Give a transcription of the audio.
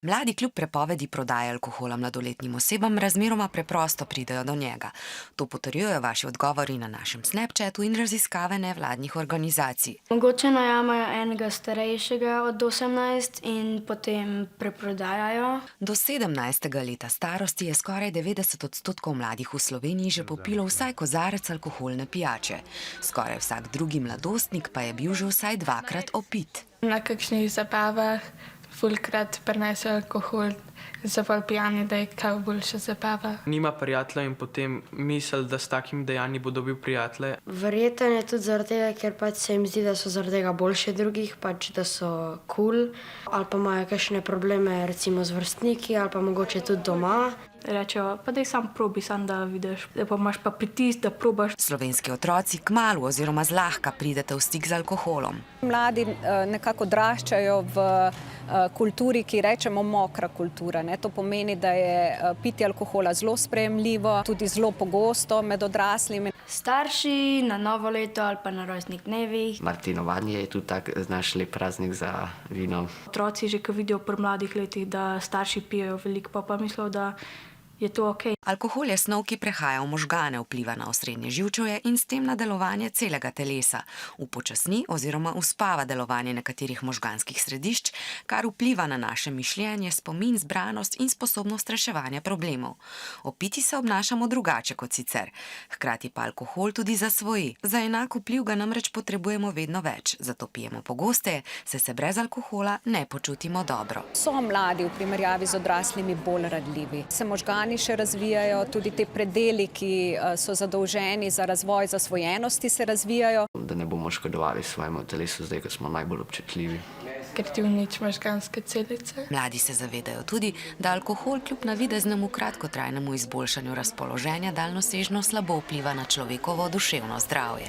Mladi kljub prepovedi prodaje alkohola mladoletnim osebam razmeroma preprosto pridejo do njega. To potrjujejo vaši odgovori na našem Snapchatu in raziskave nevladnih organizacij. Mogoče najamajo enega starejšega od 18 in potem preprodajajo. Do 17. leta starosti je skoraj 90% mladih v Sloveniji že popilo vsaj kozarec alkoholne pijače. Skoraj vsak drugi mladostnik pa je bil že vsaj dvakrat opit. Na kakšnih zabavah fulkrat prinese alkohol, zavolj pijani, da je kaj boljša zabava. Nima prijatelja in potem misli, da s takim dejanjem bo dobil prijatelje. Verjetno je tudi zaradi tega, ker pač se jim zdi, da so zaradi tega boljše drugih, pač da so cool, ali pa imajo kakšne probleme recimo z vrstniki, ali pa mogoče tudi doma. Rečejo, pa daj sam probi, sam da vidiš, da pa imaš pa pritisk, da probaš. Slovenski otroci kmalu oziroma zlahka pridete v stik z alkoholom. Mladi nekako odraščajo v kulturi, ki rečemo mokra kultura. To pomeni, da je pitje alkohola zelo sprejemljivo, tudi zelo pogosto med odraslimi. Starši na novo leto ali pa na rojstnih dnevih. Martinovanje je tudi tak naš lep praznik za vino. Otroci že, ko vidijo pri mladih letih, da starši pijejo veliko, pa mislijo, da je to okej. Alkohol je snov, ki prehaja v možgane, vpliva na osrednje živčevje in s tem na delovanje celega telesa. Upočasni oziroma uspava delovanje nekaterih možganskih središč, kar vpliva na naše mišljenje, spomin, zbranost in sposobnost reševanja problemov. Opiti se obnašamo drugače kot sicer. Hkrati pa alkohol tudi zasvoji. Za enak vpliv ga namreč potrebujemo vedno več, zato pijemo pogosteje, saj se brez alkohola ne počutimo dobro. So mladi v primerjavi z odraslimi bolj radljivi. Se možgani še razvijajo, tudi te predeli, ki so zadolženi za razvoj zasvojenosti, se razvijajo. Da ne bomo škodovali svojemu telesu, zdaj, ko smo najbolj občutljivi. Ker ti uniči možganske celice. Mladi se zavedajo tudi, da alkohol kljub navideznemu kratkotrajnemu izboljšanju razpoloženja daljnosežno slabo vpliva na človekovo duševno zdravje.